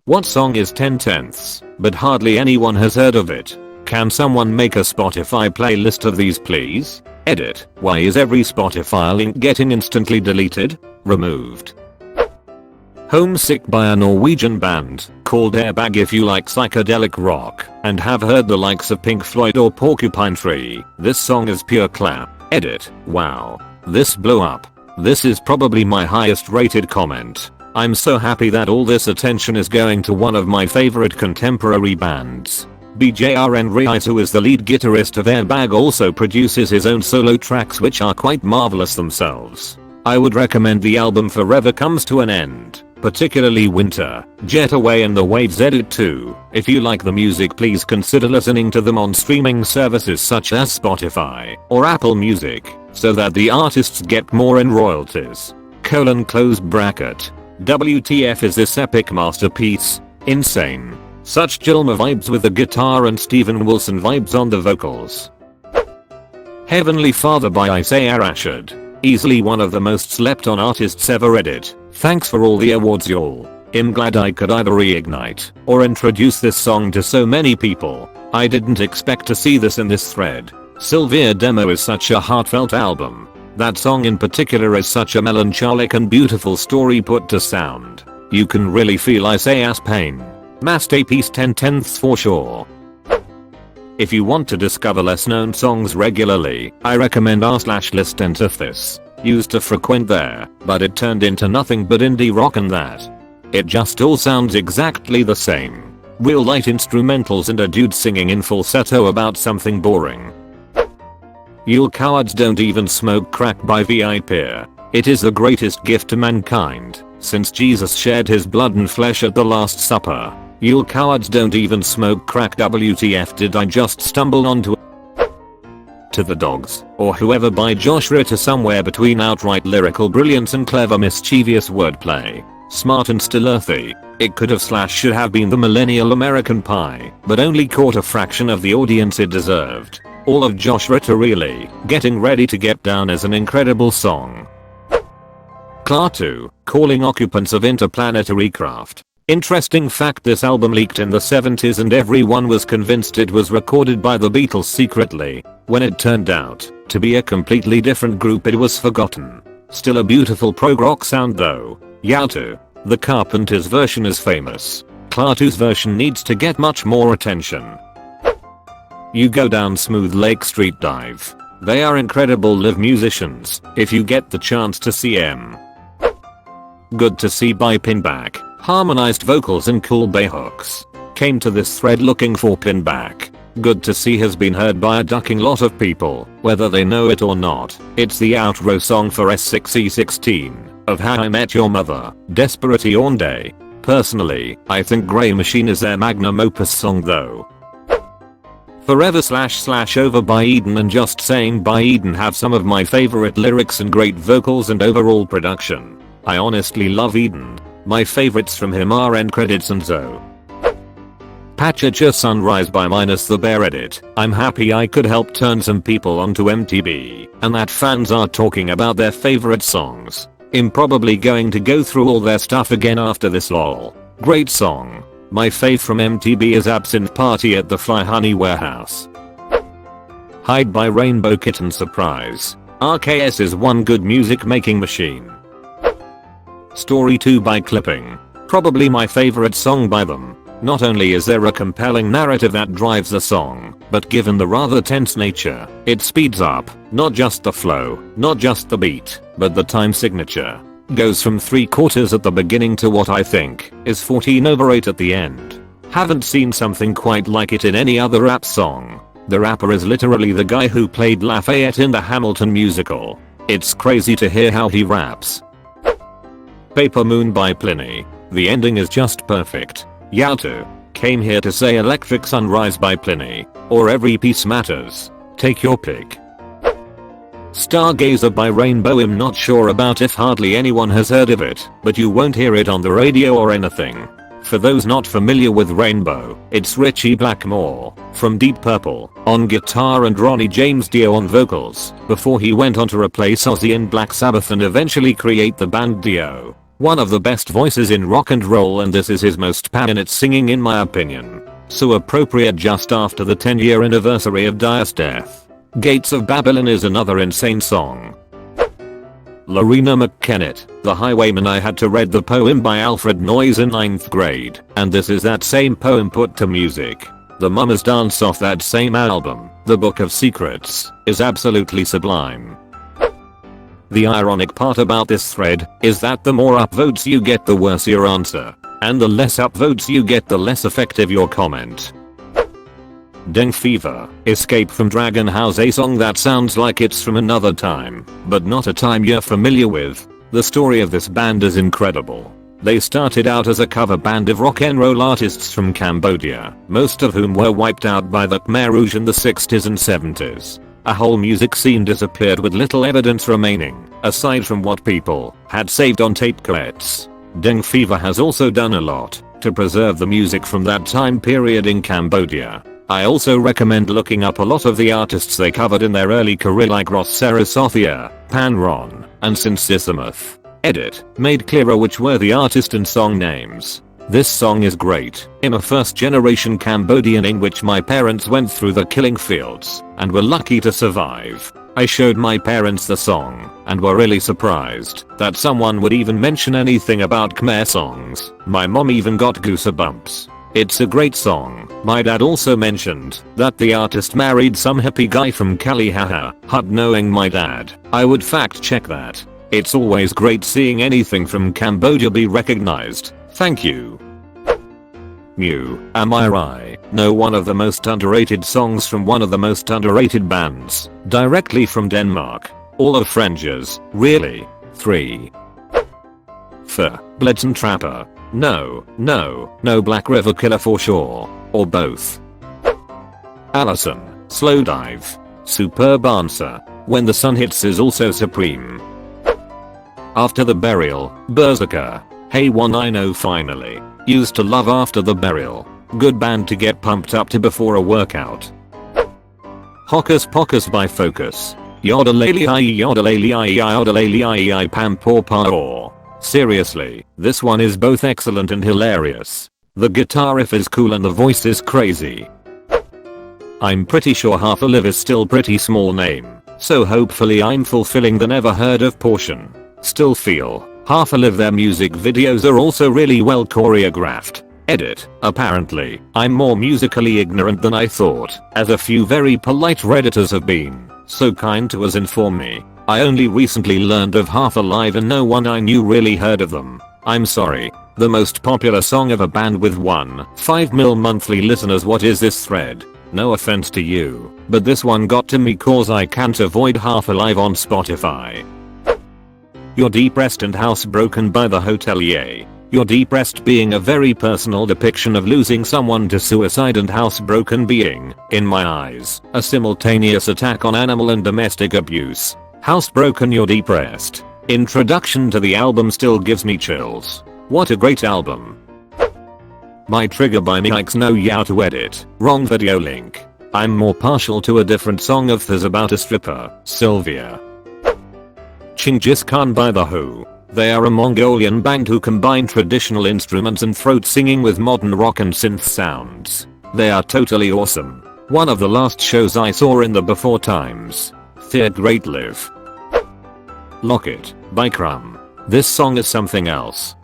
What song is 10/10ths, but hardly anyone has heard of it? Can someone make a Spotify playlist of these please? Edit. Why is every Spotify link getting instantly deleted? Removed. Homesick by a Norwegian band called Airbag. If you like psychedelic rock and have heard the likes of Pink Floyd or Porcupine Tree, this song is pure clap. Edit. Wow. This blew up. This is probably my highest rated comment. I'm so happy that all this attention is going to one of my favorite contemporary bands. BJRN Rice, who is the lead guitarist of Airbag, also produces his own solo tracks which are quite marvelous themselves. I would recommend the album Forever Comes to an End, particularly Winter, Jet Away and The Waves Edit too. If you like the music, please consider listening to them on streaming services such as Spotify or Apple Music, so that the artists get more in royalties. Close bracket. WTF is this epic masterpiece? Insane. Such Gilmer vibes with the guitar and Steven Wilson vibes on the vocals. Heavenly Father by Isaiah Rashad. Easily one of the most slept on artists ever. Reddit. Thanks for all the awards y'all. I'm glad I could either reignite or introduce this song to so many people. I didn't expect to see this in this thread. Sylvia Demo is such a heartfelt album. That song in particular is such a melancholic and beautiful story put to sound. You can really feel Isaiah's pain. Masterpiece 10/10ths for sure. If you want to discover less known songs regularly, I recommend r/list Enterthis. Used to frequent there, but it turned into nothing but indie rock and that. It just all sounds exactly the same. Real light instrumentals and a dude singing in falsetto about something boring. You cowards don't even smoke crack by Vi Peer. It is the greatest gift to mankind, since Jesus shared his blood and flesh at the Last Supper. You cowards don't even smoke crack. WTF did I just stumble onto To the Dogs, or Whoever by Josh Ritter, somewhere between outright lyrical brilliance and clever mischievous wordplay. Smart and still earthy. It could have / should have been the millennial American Pie, but only caught a fraction of the audience it deserved. All of Josh Ritter really. Getting Ready to Get Down is an incredible song. Klaatu, Calling Occupants of Interplanetary Craft. Interesting fact, this album leaked in the 70s and everyone was convinced it was recorded by the Beatles secretly. When it turned out to be a completely different group, it was forgotten. Still a beautiful prog rock sound though. Yautu. The Carpenters version is famous. Klaatu's version needs to get much more attention. You Go Down Smooth Lake Street Dive. They are incredible live musicians if you get the chance to see them. Good to See by Pinback. Harmonized vocals and cool bass hooks. Came to this thread looking for Pinback. Good to See has been heard by a ducking lot of people, whether they know it or not. It's the outro song for S6E16 of How I Met Your Mother, Desperate Yonde. Personally, I think Grey Machine is their magnum opus song though. Forever / Over by Eden and Just Saying by Eden have some of my favorite lyrics and great vocals and overall production. I honestly love Eden. My favorites from him are End Credits and Zoe. Pachacha Sunrise by Minus the Bear. Edit. I'm happy I could help turn some people onto MTV and that fans are talking about their favorite songs. I'm probably going to go through all their stuff again after this lol. Great song. My fave from MTV is Absinthe Party at the Fly Honey Warehouse. Hide by Rainbow Kitten. Surprise. RKS is one good music making machine. Story 2 by Clipping. Probably my favorite song by them. Not only is there a compelling narrative that drives the song, but given the rather tense nature, it speeds up, not just the flow, not just the beat, but the time signature. Goes from 3/4 at the beginning to what I think is 14/8 at the end. Haven't seen something quite like it in any other rap song. The rapper is literally the guy who played Lafayette in the Hamilton musical. It's crazy to hear how he raps. Paper Moon by Pliny. The ending is just perfect. Yautu. Came here to say Electric Sunrise by Pliny. Or Every Piece Matters. Take your pick. Stargazer by Rainbow. I'm not sure about if hardly anyone has heard of it, but you won't hear it on the radio or anything. For those not familiar with Rainbow, it's Richie Blackmore from Deep Purple on guitar and Ronnie James Dio on vocals, before he went on to replace Ozzy in Black Sabbath and eventually create the band Dio. One of the best voices in rock and roll, and this is his most passionate singing in my opinion. So appropriate just after the 10-year anniversary of Dire's death. Gates of Babylon is another insane song. Lorena McKennitt, The Highwayman. I had to read the poem by Alfred Noyes in 9th grade, and this is that same poem put to music. The Mummers Dance off that same album, The Book of Secrets, is absolutely sublime. The ironic part about this thread is that the more upvotes you get, the worse your answer, and the less upvotes you get, the less effective your comment. Dengue Fever, Escape from Dragon House, a song that sounds like it's from another time, but not a time you're familiar with. The story of this band is incredible. They started out as a cover band of rock and roll artists from Cambodia, most of whom were wiped out by the Khmer Rouge in the 60s and 70s. A whole music scene disappeared with little evidence remaining, aside from what people had saved on tape cassettes. Dengue Fever has also done a lot to preserve the music from that time period in Cambodia. I also recommend looking up a lot of the artists they covered in their early career, like Ross Sarasothiya, Pan Ron, and Sincisimuth. Edit made clearer which were the artist and song names. This song is great. I'm a first generation Cambodian in which my parents went through the killing fields and were lucky to survive. I showed my parents the song and were really surprised that someone would even mention anything about Khmer songs. My mom even got goosebumps. It's a great song. My dad also mentioned that the artist married some hippie guy from Kalihaha. Knowing my dad, I would fact check that. It's always great seeing anything from Cambodia be recognized. Thank you. Mew, Am I Right? No, one of the most underrated songs from one of the most underrated bands, directly from Denmark. All of Frangers, really? 3. Blitzen Trapper. No, Black River Killer for sure. Or both. Allison, Slow Dive. Superb answer. When the Sun Hits is also supreme. After the Burial, Berserker. Hey, one I know finally. Used to love After the Burial. Good band to get pumped up to before a workout. Hocus Pocus by Focus. Yodelaley pam paw paw. Seriously, this one is both excellent and hilarious. The guitar riff is cool and the voice is crazy. I'm pretty sure Half a Live is still pretty small name, so hopefully I'm fulfilling the never heard of portion. Still feel Half a Live, their music videos are also really well choreographed. Edit, apparently, I'm more musically ignorant than I thought, as a few very polite redditors have been so kind to us inform me. I only recently learned of Half Alive and no one I knew really heard of them. I'm sorry. The most popular song of a band with 1.5 million monthly listeners. What is this thread? No offense to you, but this one got to me cause I can't avoid Half Alive on Spotify. You're Depressed and Housebroken by The Hotelier. You're Depressed being a very personal depiction of losing someone to suicide, and Housebroken being, in my eyes, a simultaneous attack on animal and domestic abuse. Housebroken, You're Depressed. Introduction to the album still gives me chills. What a great album. My Trigger by Mike's No Yow to Edit. Wrong video link. I'm more partial to a different song of There's about a stripper, Sylvia. Chinggis Khan by The Who. They are a Mongolian band who combine traditional instruments and throat singing with modern rock and synth sounds. They are totally awesome. One of the last shows I saw in the before times. Fear Great Live. Locket by Crumb. This song is something else.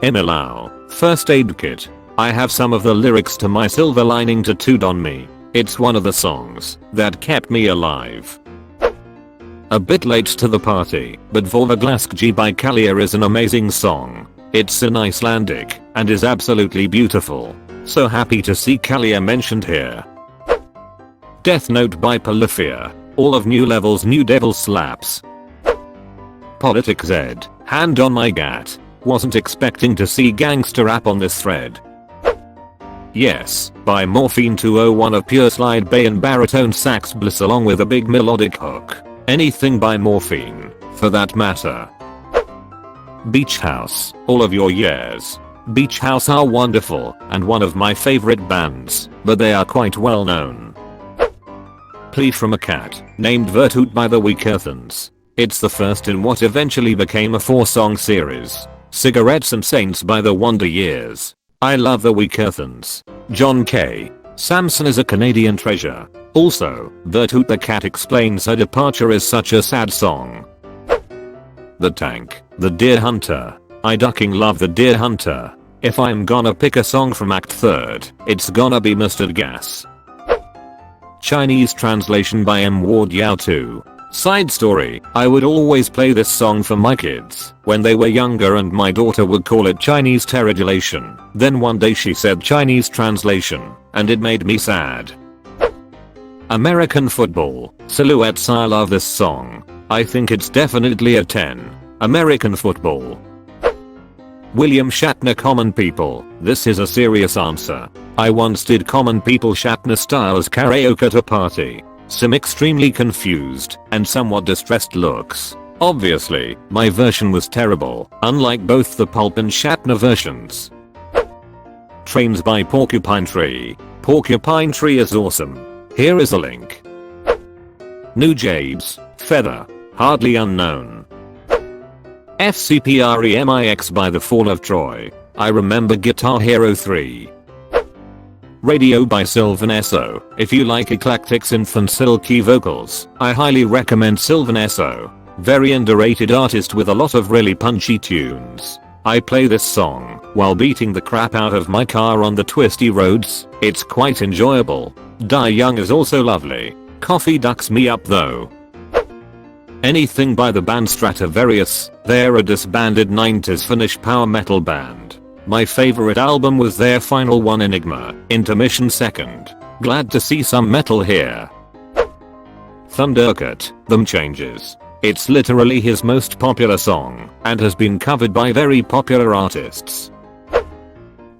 Emilau, First Aid Kit. I have some of the lyrics to My Silver Lining Tattooed on me. It's one of the songs that kept me alive. A bit late to the party, but Vorvaglaskji by Kalia is an amazing song. It's in Icelandic and is absolutely beautiful. So happy to see Kalia mentioned here. Death Note by Polyphia. All of New Level's New Devil slaps. Politic Z. Hand on my gat. Wasn't expecting to see gangster rap on this thread. Yes, by Morphine 201 of pure slide bay and baritone sax bliss along with a big melodic hook. Anything by Morphine, for that matter. Beach House, All of Your Years. Beach House are wonderful and one of my favorite bands, but they are quite well known. Plea from a Cat, named Vertut by the Weak Earthens. It's the first in what eventually became a 4-song series. Cigarettes and Saints by the Wonder Years. I love the Weak Earthens. John K. Samson is a Canadian treasure. Also, Bertoot the Cat explains her departure is such a sad song. The Tank. The Deer Hunter. I ducking love the Deer Hunter. If I'm gonna pick a song from Act 3rd, it's gonna be Mustard Gas. Chinese translation by M. Ward Yao 2. Side story, I would always play this song for my kids when they were younger and my daughter would call it Chinese terregulation. Then one day she said Chinese translation, and it made me sad. American football. Silhouettes. I love this song. I think it's definitely a 10. American football. William Shatner. Common People. This is a serious answer. I once did Common People Shatner styles karaoke at a party. Some extremely confused and somewhat distressed looks. Obviously, my version was terrible, unlike both the Pulp and Shatner versions. Trains by Porcupine Tree. Porcupine Tree is awesome. Here is a link. New Jabes. Feather. Hardly unknown. FCPREMIX by The Fall of Troy. I remember Guitar Hero 3. Radio by Sylvan Esso. If you like eclectic synth and silky vocals, I highly recommend Sylvan Esso. Very underrated artist with a lot of really punchy tunes. I play this song while beating the crap out of my car on the twisty roads. It's quite enjoyable. Die Young is also lovely. Coffee ducks me up though. Anything by the band Stratovarius. They're a disbanded 90s Finnish power metal band. My favorite album was their final one, Enigma, Intermission 2nd. Glad to see some metal here. Thundercat, Them Changes. It's literally his most popular song and has been covered by very popular artists.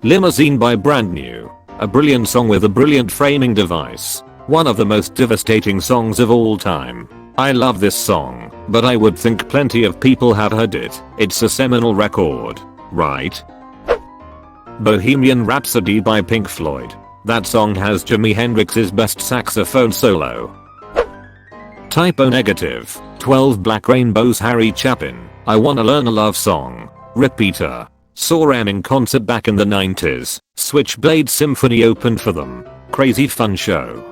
Limousine by Brand New. A brilliant song with a brilliant framing device. One of the most devastating songs of all time. I love this song, but I would think plenty of people have heard it. It's a seminal record, right? Bohemian Rhapsody by Pink Floyd. That song has Jimi Hendrix's best saxophone solo. Typo Negative. 12 Black Rainbows. Harry Chapin. I Wanna Learn a Love Song. Repeater. Saw them in concert back in the 90s. Switchblade Symphony opened for them. Crazy fun show.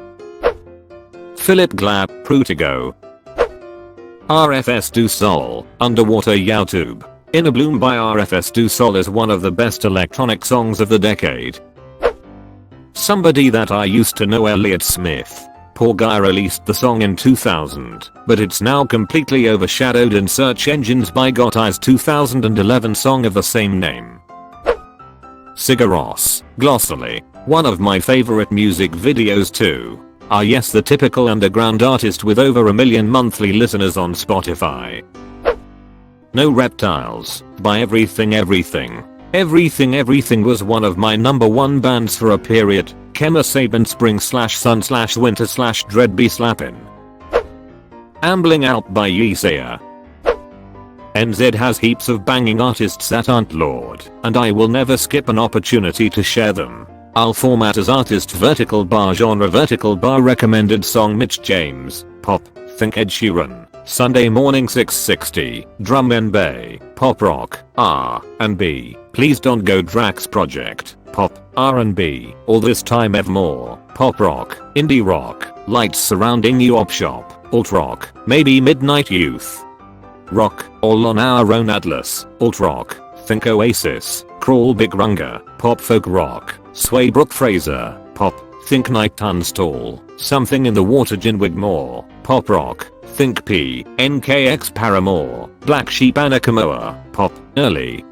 Philip Glass. Prutigo. RFS du Sol. Underwater YouTube. Inner Bloom by RFS du Sol is one of the best electronic songs of the decade. Somebody That I Used to Know. Elliott Smith. Poor guy released the song in 2000, but it's now completely overshadowed in search engines by Gotye's 2011 song of the same name. Sigur Rós. Glossally. One of my favorite music videos too. Ah yes, the typical underground artist with over 1 million monthly listeners on Spotify. No Reptiles by Everything Everything. Everything was one of my #1 bands for a period. Kemmer Sabin Spring /Sun /Winter /Dread Be Slappin'. Ambling Out by Yesaya. NZ has heaps of banging artists that aren't Lord, and I will never skip an opportunity to share them. I'll format as artist vertical bar genre vertical bar recommended song Mitch James, pop, think Ed Sheeran. Sunday Morning 660, Drum and Bay, Pop Rock, R&B, Please Don't Go Drax Project, Pop, R&B, All This Time Evermore, Pop Rock, Indie Rock, Lights Surrounding You Op Shop, Alt Rock, Maybe Midnight Youth. Rock, All on Our Own Atlas, Alt Rock, Think Oasis, Crawl Big Runga, Pop Folk Rock, Sway Brooke Fraser, Pop, Think Night Tunstall, Something in the Water Gin Wigmore, Pop Rock, Think P, NKX Paramore, Black Sheep Anacamoa, Pop, Early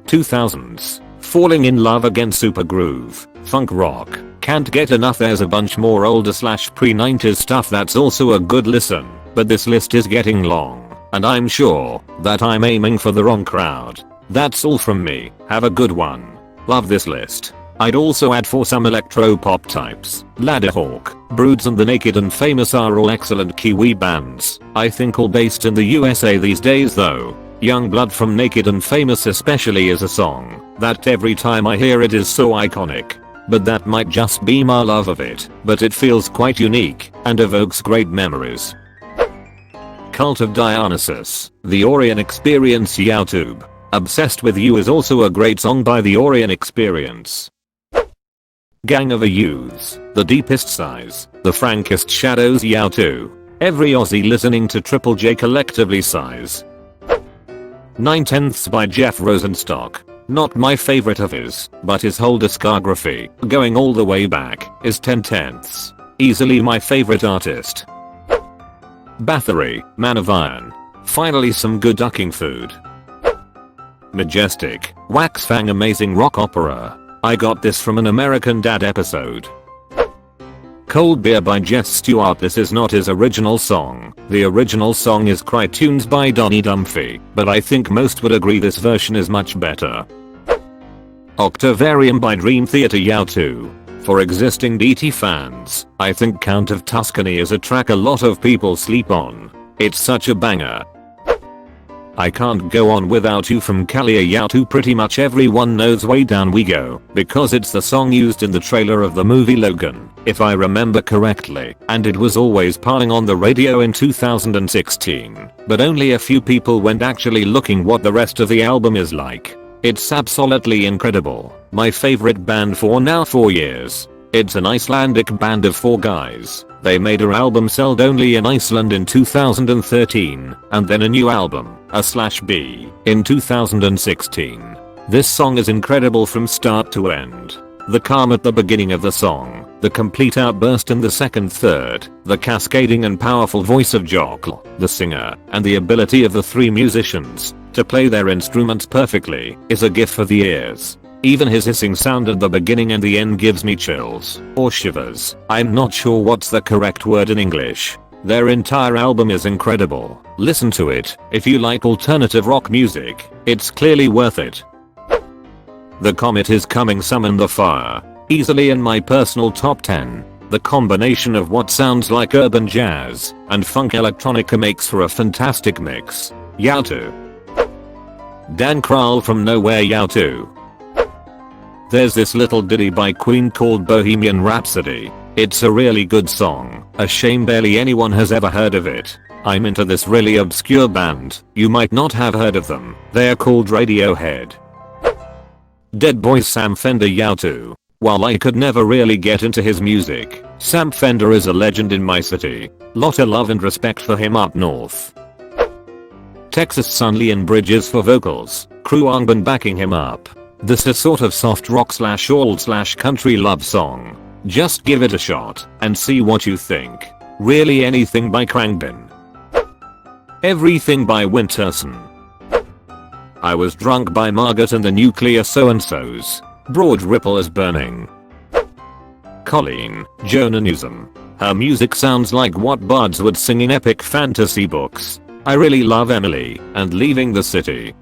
2000s, Falling in Love Again Super Groove, Funk Rock, Can't Get Enough. There's a bunch more older / pre-90s stuff that's also a good listen, but this list is getting long, and I'm sure that I'm aiming for the wrong crowd. That's all from me, have a good one. Love this list. I'd also add for some electro-pop types. Ladderhawk, Broods and The Naked and Famous are all excellent Kiwi bands, I think all based in the USA these days though. Young Blood from Naked and Famous especially is a song that every time I hear it is so iconic. But that might just be my love of it, but it feels quite unique and evokes great memories. Cult of Dionysus, The Orion Experience. YouTube. Obsessed with You is also a great song by The Orion Experience. Gang of a Youths, The Deepest Sighs, The Frankest Shadows. YouTube. Every Aussie listening to Triple J collectively sighs. 9/10ths by Jeff Rosenstock. Not my favorite of his, but his whole discography, going all the way back, is 10/10ths. Easily my favorite artist. Bathory, Man of Iron. Finally some good ducking food. Majestic, Wax Fang amazing rock opera. I got this from an American Dad episode. Cold Beer by Jess Stewart. This is not his original song. The original song is Cry Tunes by Donny Dumphy, but I think most would agree this version is much better. Octavarium by Dream Theater. YouTube. For existing DT fans, I think Count of Tuscany is a track a lot of people sleep on. It's such a banger. I Can't Go On Without You from Kalia. YouTube. Pretty much everyone knows Way Down We Go, because it's the song used in the trailer of the movie Logan, if I remember correctly, and it was always playing on the radio in 2016, but only a few people went actually looking what the rest of the album is like. It's absolutely incredible. My favorite band for now 4 years. It's an Icelandic band of 4 guys. They made an album sold only in Iceland in 2013, and then a new album, A/B, in 2016. This song is incredible from start to end. The calm at the beginning of the song, the complete outburst in the second third, the cascading and powerful voice of Jokl, the singer, and the ability of the 3 musicians to play their instruments perfectly is a gift for the ears. Even his hissing sound at the beginning and the end gives me chills, or shivers. I'm not sure what's the correct word in English. Their entire album is incredible. Listen to it. If you like alternative rock music, it's clearly worth it. The Comet Is Coming. Summon the Fire. Easily in my personal top 10. The combination of what sounds like urban jazz and funk electronica makes for a fantastic mix. YouTube. Dan Krall from Nowhere. YouTube. There's this little ditty by Queen called Bohemian Rhapsody. It's a really good song. A shame barely anyone has ever heard of it. I'm into this really obscure band. You might not have heard of them. They're called Radiohead. Dead Boy's Sam Fender. YouTube. While I could never really get into his music, Sam Fender is a legend in my city. Lot of love and respect for him up north. Texas Sun. Leon Bridges for vocals. Crew been backing him up. This is sort of soft rock / old / country love song. Just give it a shot and see what you think. Really anything by Khruangbin. Everything by Winterson. I Was Drunk by Margaret and the Nuclear So-and-Sos. Broad Ripple is Burning. Colleen, Jonanism. Her music sounds like what bards would sing in epic fantasy books. I really love Emily and Leaving the City.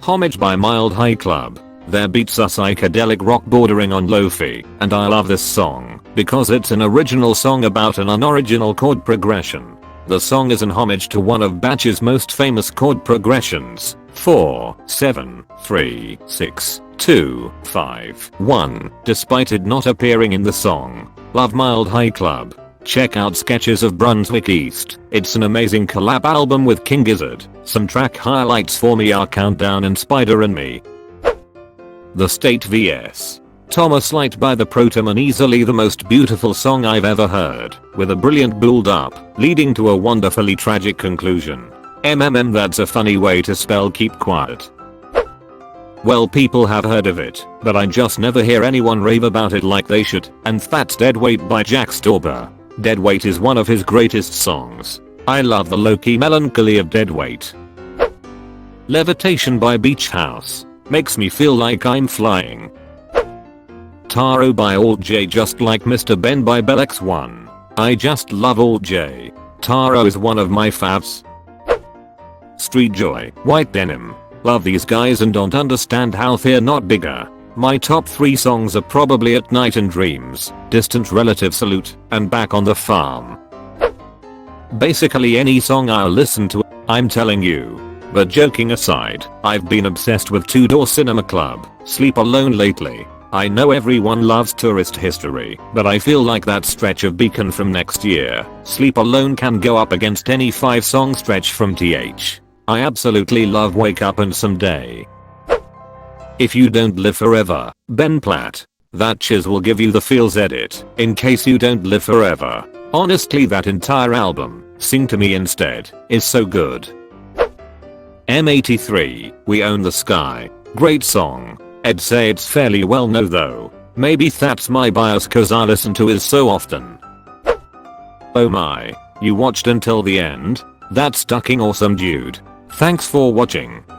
Homage by Mild High Club. Their beats are psychedelic rock bordering on lo-fi, and I love this song because it's an original song about an unoriginal chord progression. The song is an homage to one of Batch's most famous chord progressions, 4, 7, 3, 6, 2, 5, 1, despite it not appearing in the song. Love Mild High Club. Check out Sketches of Brunswick East. It's an amazing collab album with King Gizzard. Some track highlights for me are Countdown and Spider and Me. The State vs. Thomas Light by the Protoman. Easily the most beautiful song I've ever heard, with a brilliant build up, leading to a wonderfully tragic conclusion. That's a funny way to spell keep quiet. Well, people have heard of it, but I just never hear anyone rave about it like they should, and that's Deadweight by Jack Stauber. Deadweight is one of his greatest songs. I love the low-key melancholy of Deadweight. Levitation by Beach House. Makes me feel like I'm flying. Taro by Alt J. Just Like Mr. Ben by Bell-X1. I just love Alt J. Taro is one of my faves. Street Joy, White Denim. Love these guys and don't understand how they're not bigger. My top 3 songs are probably At Night and Dreams, Distant Relative Salute, and Back on the Farm. Basically any song I'll listen to, I'm telling you. But joking aside, I've been obsessed with Two Door Cinema Club, Sleep Alone lately. I know everyone loves tourist history, but I feel like that stretch of Beacon from Next Year, Sleep Alone can go up against any 5-song stretch from TH. I absolutely love Wake Up and Someday. If You Don't Live Forever, Ben Platt. That chiz will give you the feels. Edit. In Case You Don't Live Forever. Honestly, that entire album, Sing to Me Instead, is so good. M83, We Own the Sky. Great song. I'd say it's fairly well known though. Maybe that's my bias cause I listen to it so often. Oh my, you watched until the end? That's fucking awesome dude. Thanks for watching.